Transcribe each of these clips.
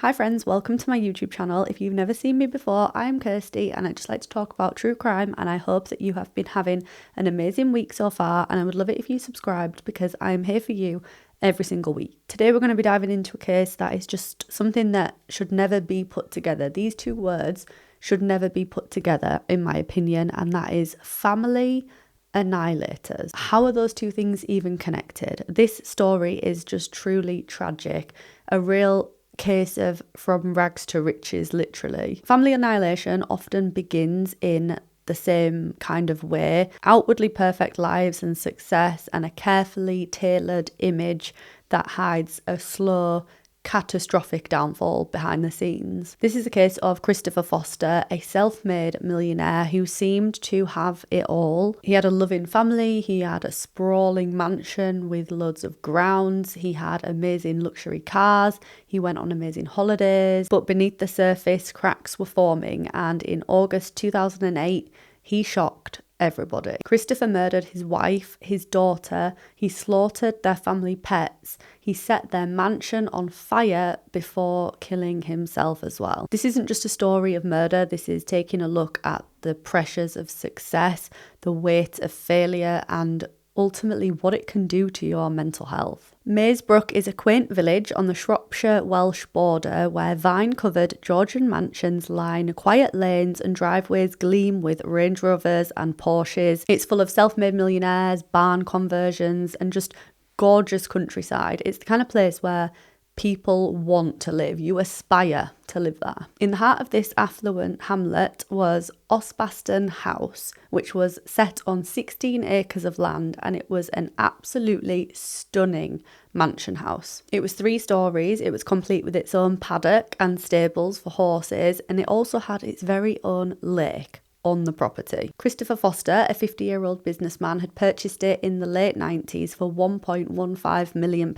Hi friends, welcome to my YouTube channel. If you've never seen me before, I'm Kirsty and I just like to talk about true crime, and I hope that you have been having an amazing week so far, and I would love it if you subscribed because I'm here for you every single week. Today we're going to be diving into a case that is just something that should never be put together. These two words should never be put together in my opinion, and that is family annihilators. How are those two things even connected? This story is just truly tragic, a real case of from rags to riches, literally. Family annihilation often begins in the same kind of way: outwardly perfect lives and success, and a carefully tailored image that hides a slow, catastrophic downfall behind the scenes. This is a case of Christopher Foster, a self-made millionaire who seemed to have it all. He had a loving family, he had a sprawling mansion with loads of grounds, he had amazing luxury cars, he went on amazing holidays, but beneath the surface cracks were forming, and in August 2008 he shocked everybody. Christopher murdered his wife, his daughter, he slaughtered their family pets, he set their mansion on fire before killing himself as well. This isn't just a story of murder, this is taking a look at the pressures of success, the weight of failure, and ultimately what it can do to your mental health. Maesbrook is a quaint village on the Shropshire-Welsh border where vine-covered Georgian mansions line quiet lanes and driveways gleam with Range Rovers and Porsches. It's full of self-made millionaires, barn conversions, and just gorgeous countryside. It's the kind of place where people want to live. You aspire to live there. In the heart of this affluent hamlet was Osbaston House, which was set on 16 acres of land, and it was an absolutely stunning mansion house. It was 3 stories, it was complete with its own paddock and stables for horses, and it also had its very own lake on the property. Christopher Foster, a 50-year-old businessman, had purchased it in the late 90s for £1.15 million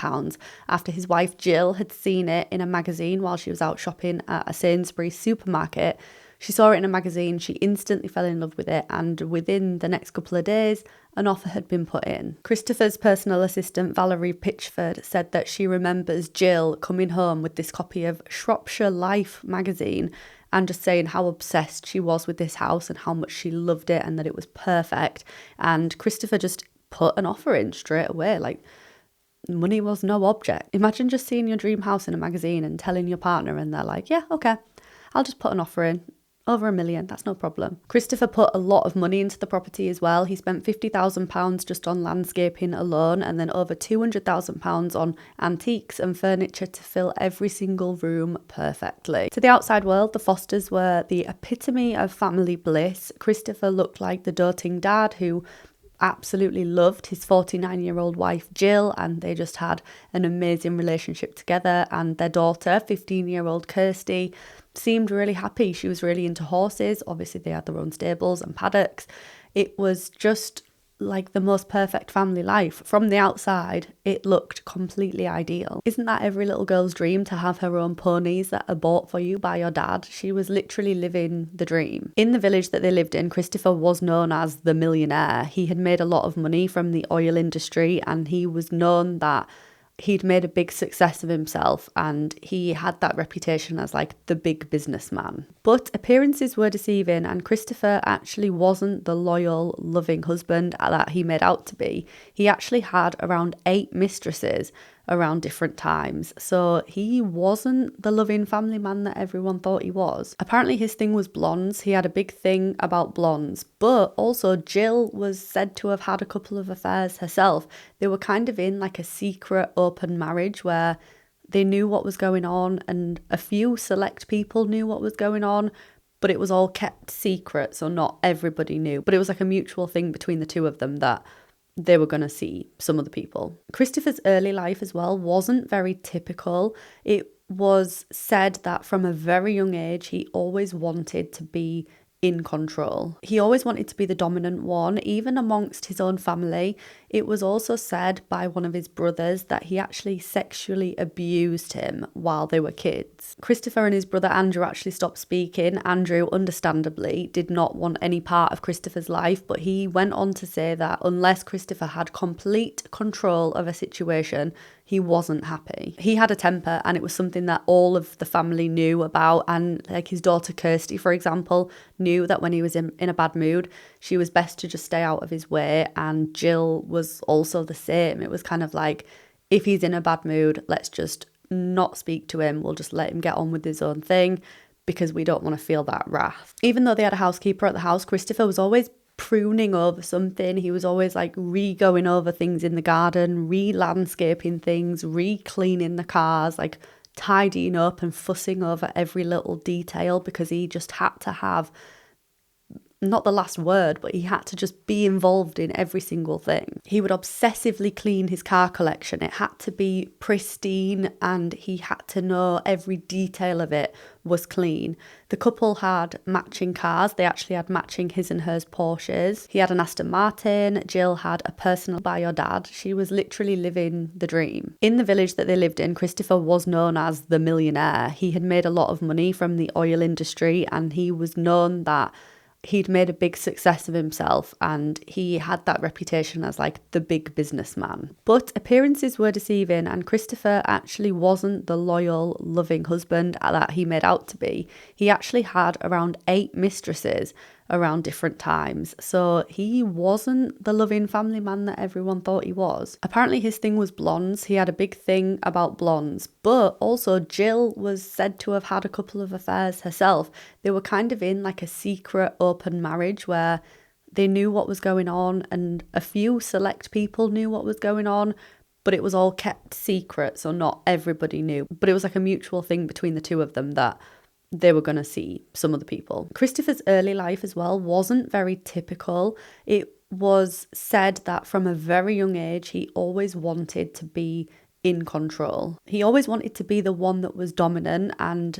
after his wife Jill had seen it in a magazine while she was out shopping at a Sainsbury's supermarket. She saw it in a magazine, she instantly fell in love with it, and within the next couple of days, an offer had been put in. Christopher's personal assistant, Valerie Pitchford, said that she remembers Jill coming home with this copy of Shropshire Life magazine and just saying how obsessed she was with this house and how much she loved it and that it was perfect. And Christopher just put an offer in straight away. Like, money was no object. Imagine just seeing your dream house in a magazine and telling your partner and they're like, yeah, okay, I'll just put an offer in. Over £1 million, that's no problem. Christopher put a lot of money into the property as well. He spent £50,000 just on landscaping alone, and then over £200,000 on antiques and furniture to fill every single room perfectly. To the outside world, the Fosters were the epitome of family bliss. Christopher looked like the doting dad who absolutely loved his 49-year-old wife Jill, and they just had an amazing relationship together. And their daughter, 15-year-old Kirsty, seemed really happy. She was really into horses. Obviously they had their own stables and paddocks. It was just like the most perfect family life. From the outside, it looked completely ideal. Isn't that every little girl's dream, to have her own ponies that are bought for you by your dad? She was literally living the dream. In the village that they lived in, Christopher was known as the millionaire. He had made a lot of money from the oil industry, and he was known that he'd made a big success of himself, and he had that reputation as like the big businessman. But appearances were deceiving, and Christopher actually wasn't the loyal, loving husband that he made out to be. He actually had around 8 mistresses around different times, so he wasn't the loving family man that everyone thought he was. Apparently his thing was blondes. He had a big thing about blondes, but also Jill was said to have had a couple of affairs herself. They were kind of in like a secret open marriage where they knew what was going on, and a few select people knew what was going on, but it was all kept secret, so not everybody knew. But it was like a mutual thing between the two of them that they were going to see some other people. Christopher's early life as well wasn't very typical. It was said that from a very young age, he always wanted to be in control. He always wanted to be the dominant one, even amongst his own family. It was also said by one of his brothers that he actually sexually abused him while they were kids. Christopher and his brother Andrew actually stopped speaking. Andrew, understandably, did not want any part of Christopher's life, but he went on to say that unless Christopher had complete control of a situation, he wasn't happy. He had a temper, and it was something that all of the family knew about. And like his daughter Kirsty, for example, knew that when he was in a bad mood, she was best to just stay out of his way. And Jill was also the same. It was kind of like, if he's in a bad mood, let's just not speak to him. We'll just let him get on with his own thing because we don't want to feel that wrath. Even though they had a housekeeper at the house, Christopher was always pruning over something. He was always like going over things in the garden, landscaping things, cleaning the cars, like tidying up and fussing over every little detail because he just had to have not the last word, but he had to just be involved in every single thing. He would obsessively clean his car collection. It had to be pristine and he had to know every detail of it was clean. The couple had matching cars. They actually had matching his and hers Porsches. He had an Aston Martin. Jill had a personal by your dad. She was literally living the dream. In the village that they lived in, Christopher was known as the millionaire. He had made a lot of money from the oil industry and he was known that he'd made a big success of himself and he had that reputation as like the big businessman. But appearances were deceiving and Christopher actually wasn't the loyal, loving husband that he made out to be. He actually had around 8 mistresses around different times. So he wasn't the loving family man that everyone thought he was. Apparently his thing was blondes. He had a big thing about blondes, but also Jill was said to have had a couple of affairs herself. They were kind of in like a secret open marriage where they knew what was going on and a few select people knew what was going on, but it was all kept secret, so not everybody knew. But it was like a mutual thing between the two of them that they were going to see some other people. Christopher's early life as well wasn't very typical. It was said that from a very young age, he always wanted to be in control. He always wanted to be the one that was dominant and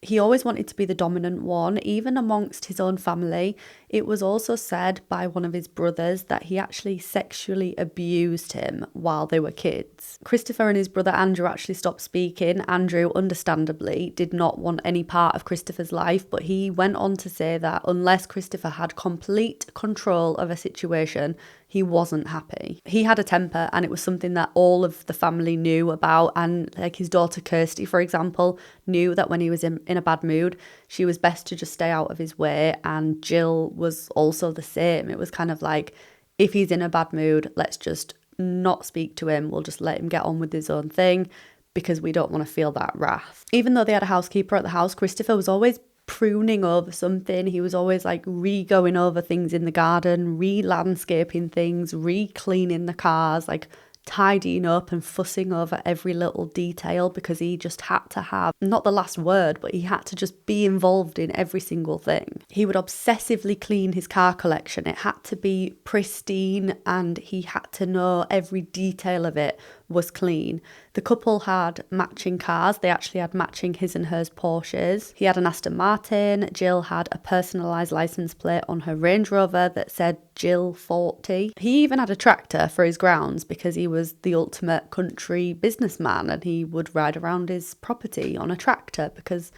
he always wanted to be the dominant one, even amongst his own family. It was also said by one of his brothers that he actually sexually abused him while they were kids. Christopher and his brother Andrew actually stopped speaking. Andrew, understandably, did not want any part of Christopher's life, but he went on to say that unless Christopher had complete control of a situation, he wasn't happy. He had a temper and it was something that all of the family knew about. And like his daughter Kirsty, for example, knew that when he was in a bad mood, she was best to just stay out of his way. And Jill was also the same. It was kind of like, if he's in a bad mood, let's just not speak to him. We'll just let him get on with his own thing because we don't want to feel that wrath. Even though they had a housekeeper at the house, Christopher was always pruning over something. He was always like going over things in the garden, landscaping things, cleaning the cars, like tidying up and fussing over every little detail because he just had to have not the last word, but he had to just be involved in every single thing. He would obsessively clean his car collection. It had to be pristine and he had to know every detail of it was clean. The couple had matching cars. They actually had matching his and hers Porsches. He had an Aston Martin. Jill had a personalised license plate on her Range Rover that said Jill 40. He even had a tractor for his grounds because he was the ultimate country businessman and he would ride around his property on a tractor because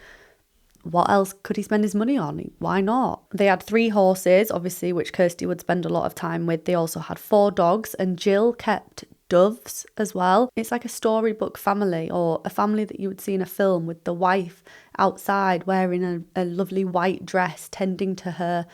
what else could he spend his money on? Why not? They had 3 horses, obviously, which Kirsty would spend a lot of time with. They also had 4 dogs and Jill kept doves as well. It's like a storybook family or a family that you would see in a film with the wife outside wearing a lovely white dress tending to her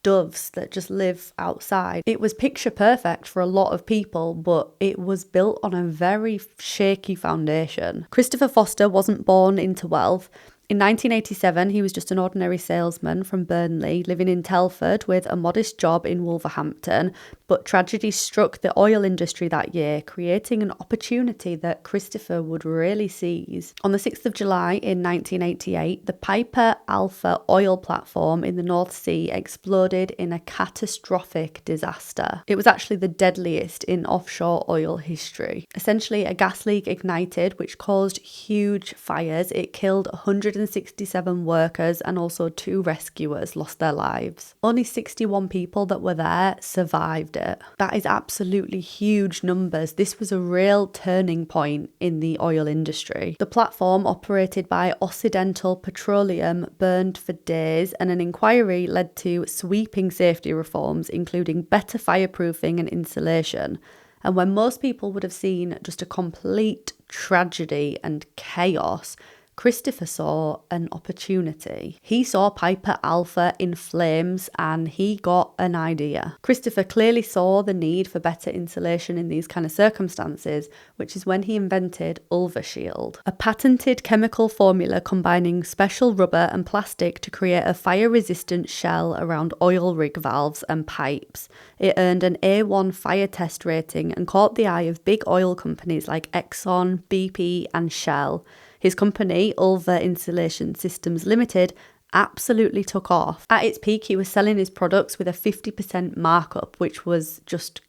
doves that just live outside. It was picture perfect for a lot of people, but it was built on a very shaky foundation. Christopher Foster wasn't born into wealth. In 1987, he was just an ordinary salesman from Burnley, living in Telford with a modest job in Wolverhampton, but tragedy struck the oil industry that year, creating an opportunity that Christopher would really seize. On the 6th of July in 1988, the Piper Alpha oil platform in the North Sea exploded in a catastrophic disaster. It was actually the deadliest in offshore oil history. Essentially, a gas leak ignited, which caused huge fires. It killed 160 167 workers and also 2 rescuers lost their lives. Only 61 people that were there survived it. That is absolutely huge numbers. This was a real turning point in the oil industry. The platform, operated by Occidental Petroleum, burned for days, and an inquiry led to sweeping safety reforms, including better fireproofing and insulation. And when most people would have seen just a complete tragedy and chaos, Christopher saw an opportunity. He saw Piper Alpha in flames and he got an idea. Christopher clearly saw the need for better insulation in these kind of circumstances, which is when he invented UltraShield, a patented chemical formula combining special rubber and plastic to create a fire-resistant shell around oil rig valves and pipes. It earned an A1 fire test rating and caught the eye of big oil companies like Exxon, BP and Shell. His company, Ulva Insulation Systems Limited, absolutely took off. At its peak, he was selling his products with a 50% markup, which was just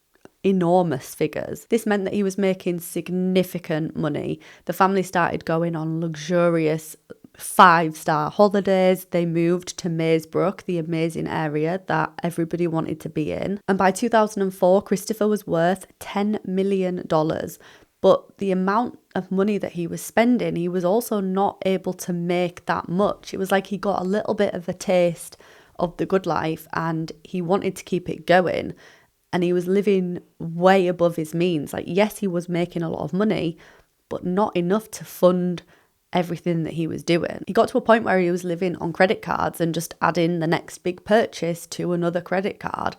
enormous figures. This meant that he was making significant money. The family started going on luxurious 5-star holidays. They moved to Maesbrook, the amazing area that everybody wanted to be in. And by 2004, Christopher was worth $10 million. But the amount of money that he was spending, he was also not able to make that much. It was like he got a little bit of a taste of the good life and he wanted to keep it going. And he was living way above his means. Like, yes, he was making a lot of money, but not enough to fund everything that he was doing. He got to a point where he was living on credit cards and just adding the next big purchase to another credit card,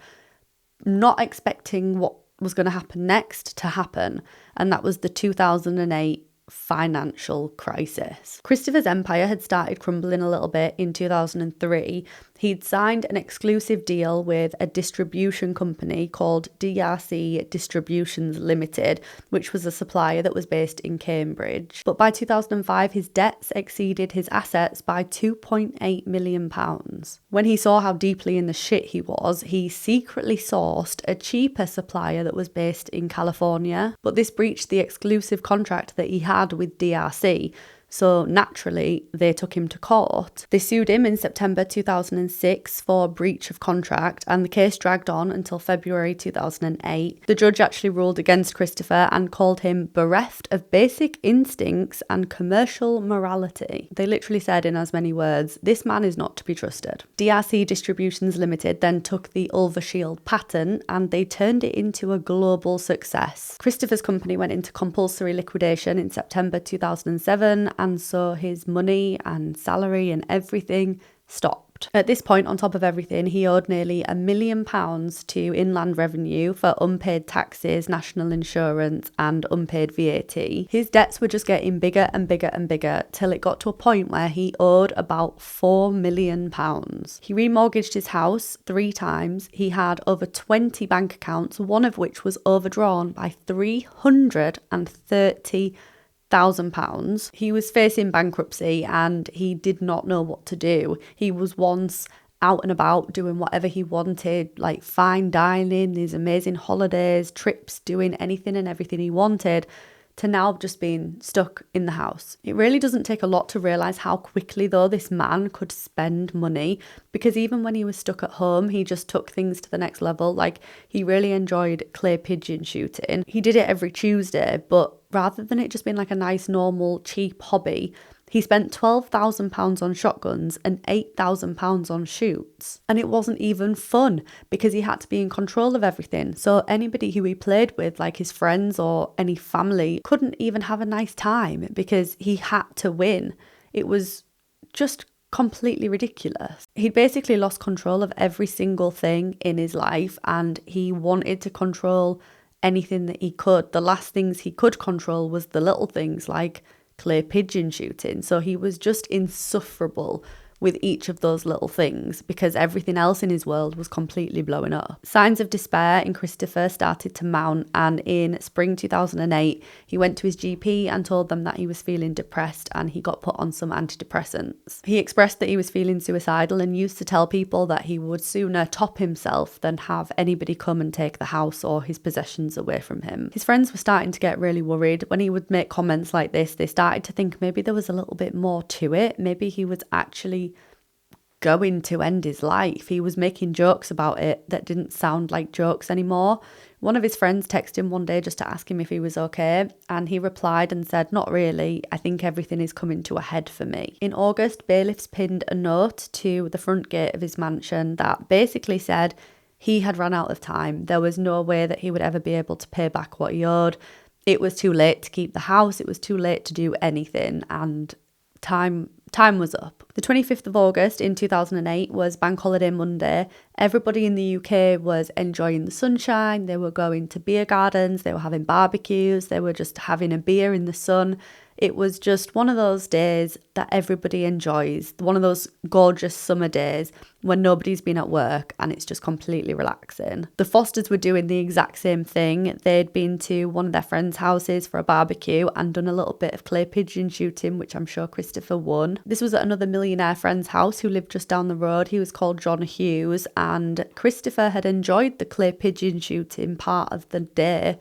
not expecting what was going to happen next to happen, and that was the 2008 financial crisis. Christopher's empire had started crumbling a little bit in 2003. He'd signed an exclusive deal with a distribution company called DRC Distributions Limited, which was a supplier that was based in Cambridge. But by 2005, his debts exceeded his assets by £2.8 million. When he saw how deeply in the shit he was, he secretly sourced a cheaper supplier that was based in California. But this breached the exclusive contract that he had with DRC. So naturally, they took him to court. They sued him in September 2006 for breach of contract, and the case dragged on until February 2008. The judge actually ruled against Christopher and called him bereft of basic instincts and commercial morality. They literally said in as many words, this man is not to be trusted. DRC Distributions Limited then took the UltraShield patent and they turned it into a global success. Christopher's company went into compulsory liquidation in September 2007, and so his money and salary and everything stopped. At this point, on top of everything, he owed nearly £1 million to Inland Revenue for unpaid taxes, national insurance and unpaid VAT. His debts were just getting bigger and bigger and bigger till it got to a point where he owed about £4 million. He remortgaged his house 3 times. He had over 20 bank accounts, one of which was overdrawn by £330,000. He was facing bankruptcy and he did not know what to do. He was once out and about doing whatever he wanted, like fine dining, these amazing holidays, trips, doing anything and everything he wanted, to now just being stuck in the house. It really doesn't take a lot to realise how quickly, though, this man could spend money, because even when he was stuck at home, he just took things to the next level. Like, he really enjoyed clay pigeon shooting. He did it every Tuesday, but rather than it just being like a nice, normal, cheap hobby, he spent £12,000 on shotguns and £8,000 on shoots. And it wasn't even fun because he had to be in control of everything. So anybody who he played with, like his friends or any family, couldn't even have a nice time because he had to win. It was just completely ridiculous. He'd basically lost control of every single thing in his life and he wanted to control anything that he could. The last things he could control was the little things like clay pigeon shooting. So he was just insufferable with each of those little things because everything else in his world was completely blowing up. Signs of despair in Christopher started to mount, and in spring 2008, he went to his GP and told them that he was feeling depressed and he got put on some antidepressants. He expressed that he was feeling suicidal and used to tell people that he would sooner top himself than have anybody come and take the house or his possessions away from him. His friends were starting to get really worried. When he would make comments like this, they started to think maybe there was a little bit more to it. Maybe he was actually going to end his life. He was making jokes about it that didn't sound like jokes anymore. One of his friends texted him one day just to ask him if he was okay, and he replied and said, "Not really. I think everything is coming to a head for me." In August, bailiffs pinned a note to the front gate of his mansion that basically said he had run out of time. There was no way that he would ever be able to pay back what he owed. It was too late to keep the house. It was too late to do anything, and time was up. The 25th of August in 2008 was Bank Holiday Monday. Everybody in the UK was enjoying the sunshine. They were going to beer gardens. They were having barbecues. They were just having a beer in the sun. It was just one of those days that everybody enjoys. One of those gorgeous summer days when nobody's been at work and it's just completely relaxing. The Fosters were doing the exact same thing. They'd been to one of their friends' houses for a barbecue and done a little bit of clay pigeon shooting, which I'm sure Christopher won. This was at another millionaire friend's house who lived just down the road. He was called John Hughes, and Christopher had enjoyed the clay pigeon shooting part of the day.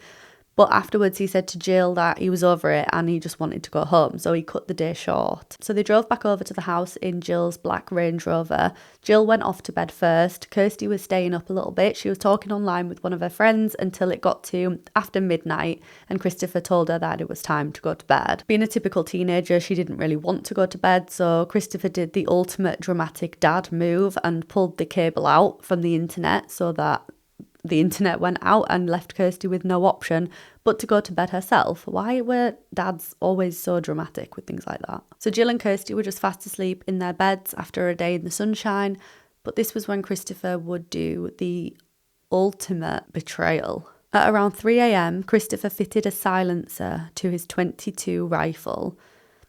But afterwards he said to Jill that he was over it and he just wanted to go home, so he cut the day short. So they drove back over to the house in Jill's black Range Rover. Jill went off to bed first. Kirsty was staying up a little bit. She was talking online with one of her friends until it got to after midnight, and Christopher told her that it was time to go to bed. Being a typical teenager, she didn't really want to go to bed, so Christopher did the ultimate dramatic dad move and pulled the cable out from the internet so that the internet went out and left Kirsty with no option but to go to bed herself. Why were dads always so dramatic with things like that? So Jill and Kirsty were just fast asleep in their beds after a day in the sunshine, but this was when Christopher would do the ultimate betrayal. At around 3 a.m, Christopher fitted a silencer to his .22 rifle.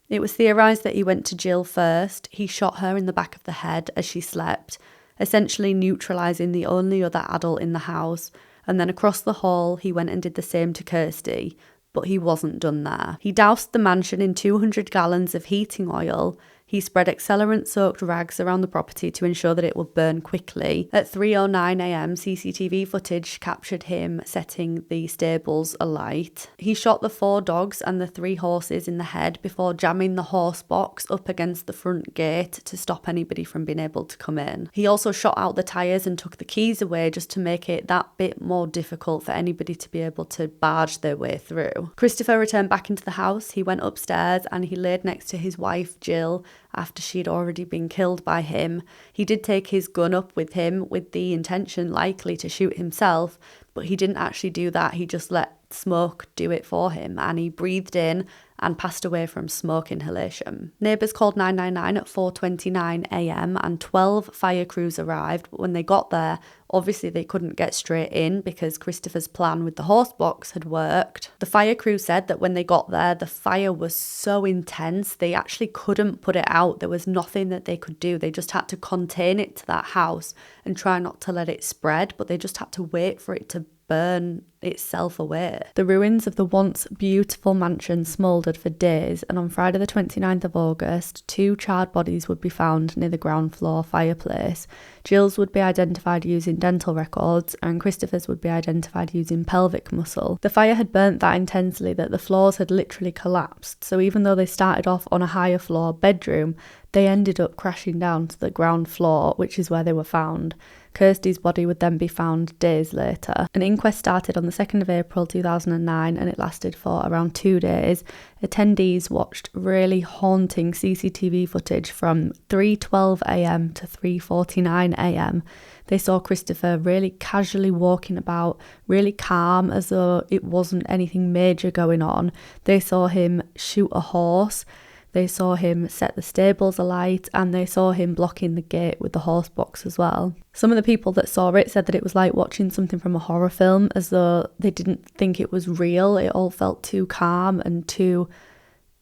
It was theorised that he went to Jill first. He shot her in the back of the head as she slept, essentially neutralising the only other adult in the house, and then across the hall he went and did the same to Kirsty, but he wasn't done there. He doused the mansion in 200 gallons of heating oil. He spread accelerant-soaked rags around the property to ensure that it would burn quickly. At 3:09 a.m, CCTV footage captured him setting the stables alight. He shot the 4 dogs and the 3 horses in the head before jamming the horse box up against the front gate to stop anybody from being able to come in. He also shot out the tyres and took the keys away just to make it that bit more difficult for anybody to be able to barge their way through. Christopher returned back into the house. He went upstairs and he laid next to his wife, Jill, after she'd already been killed by him. He did take his gun up with him with the intention likely to shoot himself, but he didn't actually do that. He just let smoke do it for him, and he breathed in and passed away from smoke inhalation. Neighbours called 999 at 4:29 a.m. and 12 fire crews arrived, but when they got there, obviously they couldn't get straight in because Christopher's plan with the horse box had worked. The fire crew said that when they got there, the fire was so intense, they actually couldn't put it out. There was nothing that they could do. They just had to contain it to that house and try not to let it spread, but they just had to wait for it to burn itself away. The ruins of the once beautiful mansion smouldered for days, and on Friday the 29th of August, 2 charred bodies would be found near the ground floor fireplace. Jill's would be identified using dental records, and Christopher's would be identified using pelvic muscle. The fire had burnt that intensely that the floors had literally collapsed, so even though they started off on a higher floor bedroom, they ended up crashing down to the ground floor, which is where they were found. Kirsty's body would then be found days later. An inquest started on the 2nd of April 2009 and it lasted for around 2 days. Attendees watched really haunting CCTV footage from 3:12 a.m. to 3:49 a.m. They saw Christopher really casually walking about, really calm, as though it wasn't anything major going on. They saw him shoot a horse. They saw him set the stables alight, and they saw him blocking the gate with the horse box as well. Some of the people that saw it said that it was like watching something from a horror film, as though they didn't think it was real. It all felt too calm and too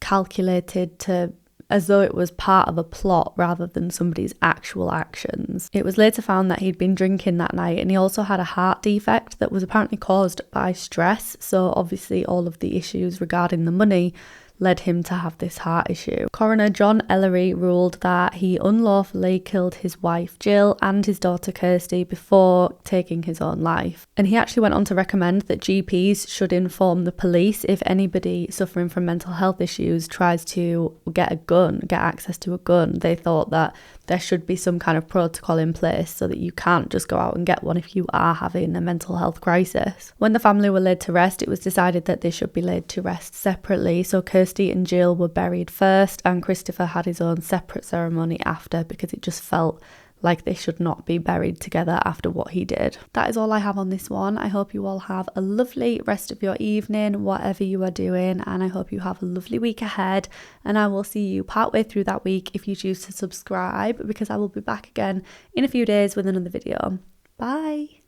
calculated to as though it was part of a plot rather than somebody's actual actions. It was later found that he'd been drinking that night, and he also had a heart defect that was apparently caused by stress, so obviously all of the issues regarding the money led him to have this heart issue. Coroner John Ellery ruled that he unlawfully killed his wife Jill and his daughter Kirsty before taking his own life. And he actually went on to recommend that GPs should inform the police if anybody suffering from mental health issues tries to get access to a gun. They thought that there should be some kind of protocol in place so that you can't just go out and get one if you are having a mental health crisis. When the family were laid to rest, it was decided that they should be laid to rest separately. So Kirsty and Jill were buried first, and Christopher had his own separate ceremony after, because it just felt like they should not be buried together after what he did. That is all I have on this one. I hope you all have a lovely rest of your evening, whatever you are doing, and I hope you have a lovely week ahead, and I will see you partway through that week if you choose to subscribe, because I will be back again in a few days with another video. Bye!